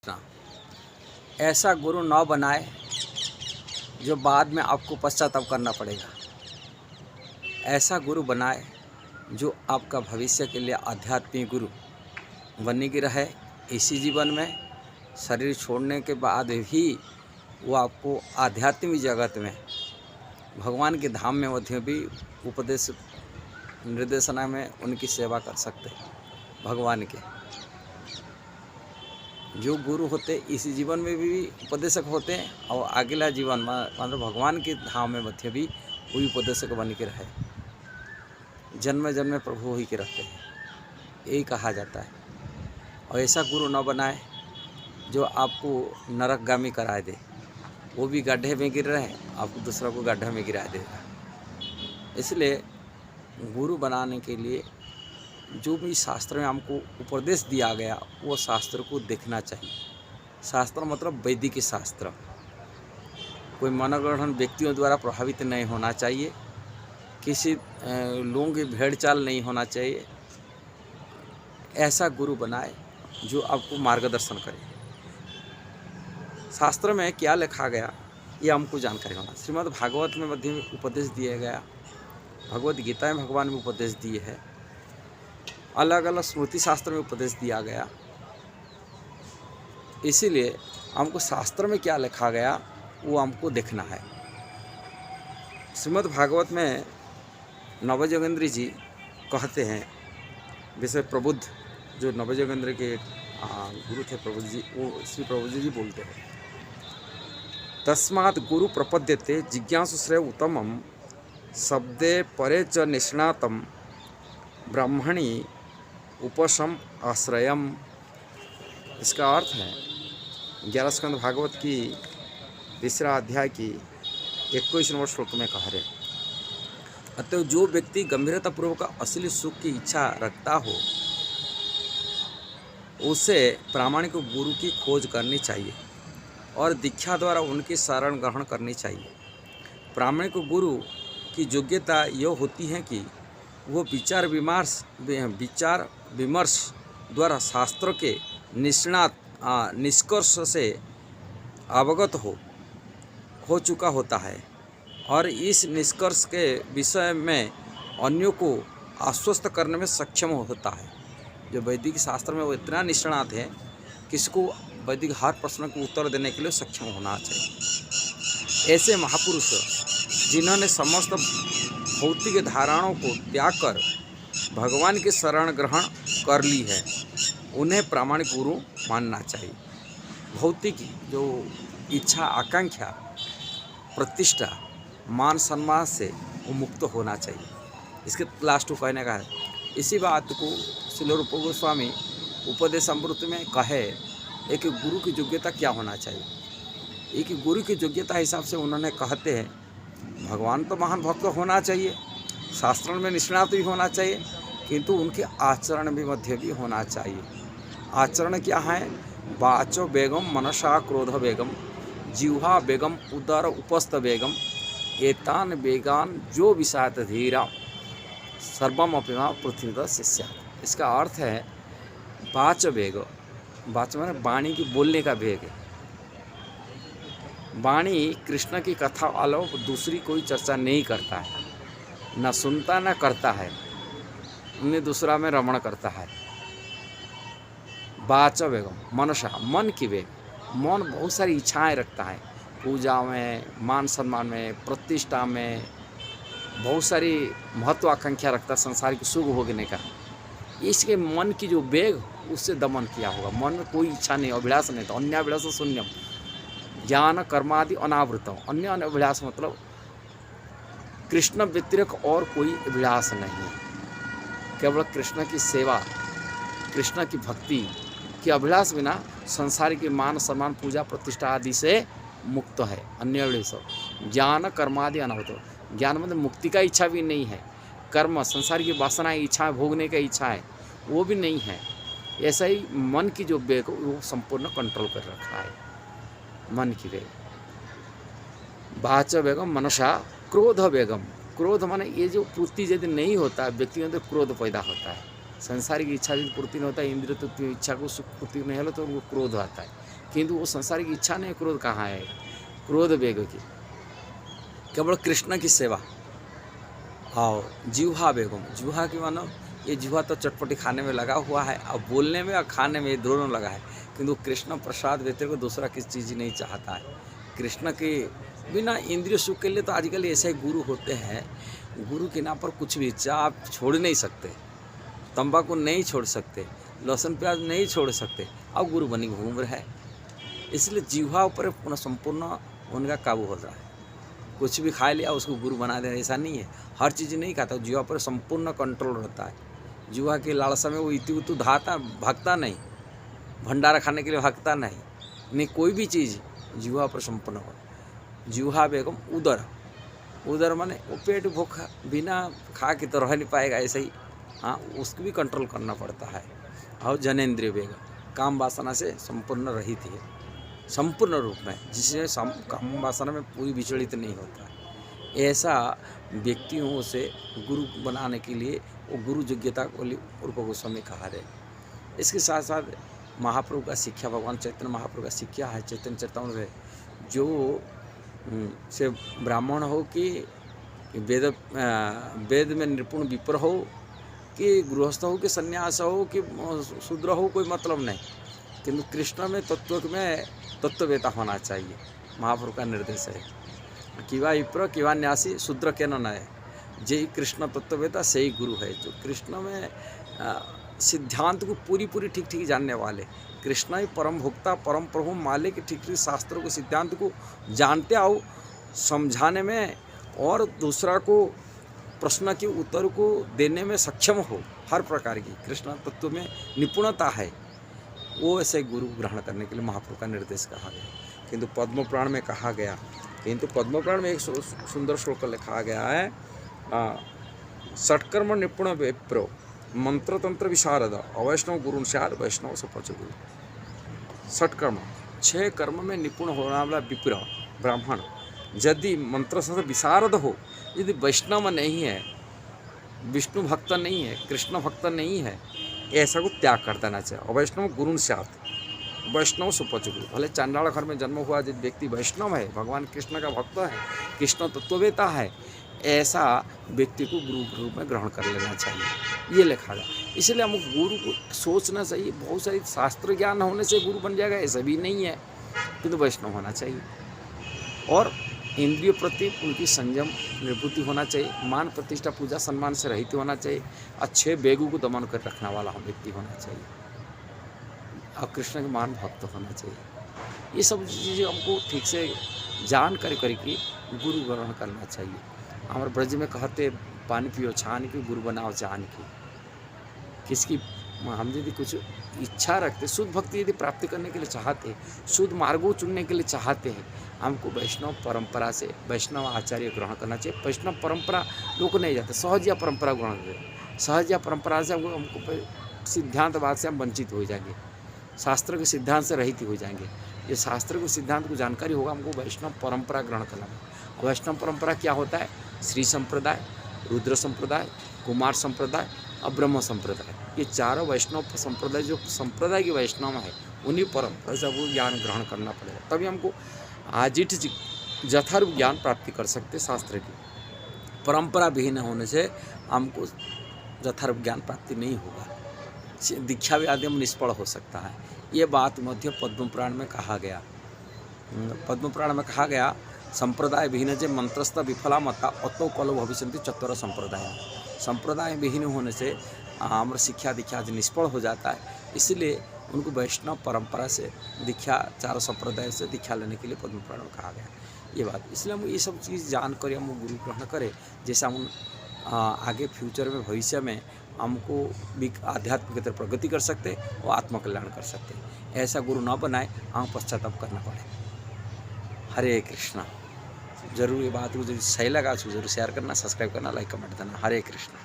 ना, ऐसा गुरु न बनाए जो बाद में आपको पश्चाताप करना पड़ेगा। ऐसा गुरु बनाए जो आपका भविष्य के लिए आध्यात्मिक गुरु बनने की रहे। इसी जीवन में शरीर छोड़ने के बाद भी वो आपको आध्यात्मिक जगत में भगवान के धाम में मध्य भी उपदेश निर्देशना में उनकी सेवा कर सकते हैं। भगवान के जो गुरु होते इसी जीवन में भी उपदेशक होते हैं और अगला जीवन मतलब भगवान के धाम में मध्य भी वही उपदेशक बन के रहे। जन्म जन्म प्रभु ही के रहते हैं, यही कहा जाता है। और ऐसा गुरु न बनाए जो आपको नरकगामी करा दे, वो भी गड्ढे में गिर रहे हैं, आपको दूसरा को गड्ढे में गिरा देगा। इसलिए गुरु बनाने के लिए जो भी शास्त्र में हमको उपदेश दिया गया वो शास्त्र को देखना चाहिए। शास्त्र मतलब वैदिक शास्त्र, कोई मनोग्रहण व्यक्तियों द्वारा प्रभावित नहीं होना चाहिए, किसी लोगों की भेड़ चाल नहीं होना चाहिए। ऐसा गुरु बनाए जो आपको मार्गदर्शन करे। शास्त्र में क्या लिखा गया ये हमको जानकारी होना। श्रीमद् भागवत में मध्य में उपदेश दिया गया, भगवद गीता में भगवान में उपदेश दिए हैं, अलग अलग स्मृति शास्त्र में उपदेश दिया गया। इसीलिए हमको शास्त्र में क्या लिखा गया वो हमको देखना है। श्रीमद् भागवत में नवजोगेंद्र जी कहते हैं, विषय प्रबुद्ध जो नवजोगेंद्र के गुरु थे प्रबुद्ध जी, वो श्री प्रबुद्ध जी बोलते हैं, तस्मात् गुरु प्रपद्यते जिज्ञासु श्रेय उत्तमम शब्दे परे च निष्णातम ब्राह्मणी उपशम आश्रयम। इसका अर्थ है 11 स्कंद भागवत की 3रा अध्याय की 21वें श्लोक में कह रहे, अतः जो व्यक्ति गंभीरतापूर्वक असली सुख की इच्छा रखता हो उसे प्रामाणिक गुरु की खोज करनी चाहिए और दीक्षा द्वारा उनकी शरण ग्रहण करनी चाहिए। प्रामाणिक गुरु की योग्यता यह होती है कि वो विचार विमर्श द्वारा शास्त्र के निष्कर्ष से अवगत हो चुका होता है और इस निष्कर्ष के विषय में अन्यों को आश्वस्त करने में सक्षम होता है। जो वैदिक शास्त्र में वो इतना निष्णात है कि इसको वैदिक हर प्रश्न को उत्तर देने के लिए सक्षम होना चाहिए। ऐसे महापुरुष जिन्होंने समस्त भौतिक धारणाओं को त्याग कर भगवान की शरण ग्रहण कर ली है, उन्हें प्रामाणिक गुरु मानना चाहिए। भौतिक जो इच्छा आकांक्षा प्रतिष्ठा मान सम्मान से वो मुक्त होना चाहिए। इसके लास्ट को कहने का है, इसी बात को श्रील रूप गोस्वामी उपदेश अमृत में कहे एक गुरु की योग्यता क्या होना चाहिए। एक गुरु की योग्यता हिसाब से उन्होंने कहते हैं, भगवान तो महान भक्त होना चाहिए, शास्त्रों में निष्णात भी होना चाहिए, किंतु उनके आचरण भी मध्य भी होना चाहिए। आचरण क्या है? वाचो बेगम मनसा क्रोध बेगम जिह्वा बेगम उदर उपस्थ बेगम एतान बेगान जो विषात धीरा सर्वम अपिमा पृथ्वी शिष्या। इसका अर्थ है वाच बेग, वाच माने वाणी की बोलने का वेग है। वाणी कृष्ण की कथा वालों दूसरी कोई चर्चा नहीं करता है, न सुनता न करता है, उन्हें दूसरा में रमण करता है। वाच बेगम मनसा मन की वेग, मन बहुत सारी इच्छाएं रखता है, पूजा में, मान सम्मान में, प्रतिष्ठा में बहुत सारी महत्वाकांक्षा रखता है, संसार की सुख भोगने का। इसके मन की जो वेग उससे दमन किया होगा। मन में कोई इच्छा नहीं, अभिलाष नहीं था। अन्य अभिलाष शून्यम ज्ञान कर्मादि अनावृतम। अन्य अभिलाष मतलब कृष्ण व्यतिरिक्त और कोई अभिलाष नहीं, केवल कृष्ण की सेवा, कृष्ण की भक्ति की अभिलाष बिना संसार की मान सम्मान पूजा प्रतिष्ठा आदि से मुक्त है। अन्य अभिलाष ज्ञान कर्मादि अनावृत, ज्ञान मतलब मुक्ति का इच्छा भी नहीं है, कर्म संसार की वासनाएं इच्छा भोगने का इच्छा है वो भी नहीं है। ऐसा ही मन की जो वेग वो संपूर्ण कंट्रोल कर रखा है। मन की वेग वाच बेगम मनसा क्रोध बेगम। क्रोध माने ये जो पूर्ति यदि नहीं होता व्यक्ति के अंदर क्रोध पैदा होता है। संसारिक इच्छा की पूर्ति नहीं होता है, इंद्रिय तत्व इच्छा को सुख पूर्ति नहीं होता तो उनको क्रोध आता है। किंतु वो संसारिक इच्छा नहीं, क्रोध कहाँ है, क्रोध वेग की, केवल कृष्ण की सेवा। और जिह्वा बेगम, जिह्वा की मानो ये जिह्वा तो चटपटी खाने में लगा हुआ है, और बोलने में और खाने में दोनों लगा है, किंतु कृष्ण प्रसाद व्यतीत को दूसरा किसी चीज़ नहीं चाहता है। कृष्ण के बिना इंद्रिय सुख के लिए तो आजकल ऐसे गुरु होते हैं, गुरु के नाम पर कुछ भी इच्छा आप छोड़ नहीं सकते, तंबाकू नहीं छोड़ सकते, लहसुन प्याज नहीं छोड़ सकते, अब गुरु बनी घूम रहे हैं। इसलिए जिह्वा ऊपर पूर्ण संपूर्ण उनका काबू होता है। कुछ भी खा लिया उसको गुरु बना देना, ऐसा नहीं है। हर चीज़ नहीं खाता, जिह्वा पर संपूर्ण कंट्रोल रहता है। जिह्वा की लालसा में वो इतु उतु धाता भागता नहीं, भंडारा खाने के लिए भागता नहीं कोई भी चीज़ जिह्वा पर संपन्न हो। जिह्वा बेगम उदर, उदर माने वो पेट भूखा बिना खा के तो रह नहीं पाएगा, ऐसे ही हाँ उसको भी कंट्रोल करना पड़ता है। और जनेंद्रिय बेगम काम वासना से संपूर्ण रहित है, संपूर्ण रूप में, जिससे काम वासना में पूरी विचलित नहीं होता है। ऐसा व्यक्तियों से गुरु बनाने के लिए वो गुरु योग्यता को रूप गोस्वामी कहा रहे। इसके साथ साथ महाप्रभु का शिक्षा, भगवान चैतन्य महाप्रभु का शिक्षा है चैतन्य चरितामृत में, जो से ब्राह्मण हो कि वेद में निपुण विप्र हो कि गृहस्थ हो कि सन्यास हो कि शूद्र हो, कोई मतलब नहीं, किंतु कृष्ण में तत्व में तत्ववेता होना चाहिए। महाप्रभु का निर्देश है किवा विप्र किवा न्यासी शूद्र के न है, जय कृष्ण तत्ववेता से ही गुरु है। जो कृष्ण में सिद्धांत को पूरी ठीक ठीक जानने वाले, कृष्ण ही परम भोक्ता परम प्रभु मालिक ठीक ठीक शास्त्रों को सिद्धांत को जानते आओ समझाने में, और दूसरा को प्रश्न के उत्तर को देने में सक्षम हो, हर प्रकार की कृष्ण तत्व में निपुणता है, वो ऐसे गुरु ग्रहण करने के लिए महाप्रभु का निर्देश कहा गया। किंतु पद्म पुराण में कहा गया, किंतु पद्म पुराण में एक सुंदर श्लोक लिखा गया है, षटकर्म निपुण विप्रो मंत्र तंत्र विशारद अवैष्णव गुरु स्याद वैष्णव सपच गुरु। षटकर्म 6 कर्म में निपुण होने वाला विप्र ब्राह्मण यदि मंत्र से विशारद हो, यदि वैष्णव नहीं है, विष्णु भक्त नहीं है, कृष्ण भक्त नहीं है, ऐसा को त्याग कर देना चाहिए। अवैष्णव गुरु स्यात् वैष्णव सुपच गुरु। भले चांडाल घर में जन्म हुआ यदि व्यक्ति वैष्णव है, भगवान कृष्ण का भक्त है, कृष्ण तत्ववेता है, ऐसा व्यक्ति को गुरु के रूप में ग्रहण कर लेना चाहिए, ये लिखा गया। इसलिए हम गुरु को सोचना चाहिए, बहुत सारी शास्त्र ज्ञान होने से गुरु बन जाएगा ऐसा भी नहीं है, किंतु वैष्णव होना चाहिए, और इंद्रिय प्रति उनकी संयम निवृत्ति होना चाहिए, मान प्रतिष्ठा पूजा सम्मान से रहित होना चाहिए, अच्छे बेगू को दमन कर रखने वाला व्यक्ति होना चाहिए, और कृष्ण के महान भक्त होना चाहिए। ये सब चीज़ें हमको ठीक से जान करके गुरु ग्रहण करना चाहिए। हमारे ब्रज में कहते पानी पियो छान की, गुरु बनाओ जान की। किसकी हम यदि कुछ इच्छा रखते, शुद्ध भक्ति यदि प्राप्ति करने के लिए चाहते, शुद्ध मार्गों चुनने के लिए चाहते हैं, हमको वैष्णव परंपरा से वैष्णव आचार्य ग्रहण करना चाहिए। वैष्णव परंपरा लोग नहीं जाते, सहजिया परंपरा ग्रहण करते। सहजिया परंपरा से हमको सिद्धांतवाद से हम वंचित हो जाएंगे, शास्त्र के सिद्धांत से रहित हो जाएंगे। ये शास्त्र के सिद्धांत को जानकारी होगा, हमको वैष्णव परंपरा ग्रहण करना है। वैष्णव परंपरा क्या होता है? श्री संप्रदाय, रुद्र संप्रदाय, कुमार संप्रदाय और ब्रह्म संप्रदाय, ये चारों वैष्णव संप्रदाय जो संप्रदाय के वैष्णव है, उन्हीं परंपरा से हमको ज्ञान ग्रहण करना पड़ेगा, तभी हमको आजिठ यथार्थ ज्ञान प्राप्ति कर सकते। शास्त्र की परंपरा विहीन होने से हमको यथार्थ ज्ञान प्राप्ति नहीं होगा, दीक्षा भी आदि निष्फल हो सकता है। ये बात मध्य पद्म पुराण में कहा गया। पद्म पुराण में कहा गया, संप्रदाय विहीन जे मंत्रस्थ विफला मता अतो कलो भविष्यन्ति चतुर संप्रदाय। संप्रदाय विहीन होने से हमारा शिक्षा दीक्षा आदि निष्फल हो जाता है, इसलिए उनको वैष्णव परंपरा से दीक्षा, चारों संप्रदाय से दीक्षा लेने के लिए पद्म पुराण में कहा गया ये बात। इसलिए हम ये सब चीज़ जान कर हम गुरु ग्रहण करें, जैसे हम आगे फ्यूचर में भविष्य में हमको भी आध्यात्मिक प्रगति कर सकते और आत्मकल्याण कर सकते। ऐसा गुरु न बनाए, हम पश्चाताप करना पड़े। हरे कृष्णा। जरूर ये बात को जो सही लगा उसको जरूर शेयर करना, सब्सक्राइब करना, लाइक कमेंट देना। हरे कृष्णा।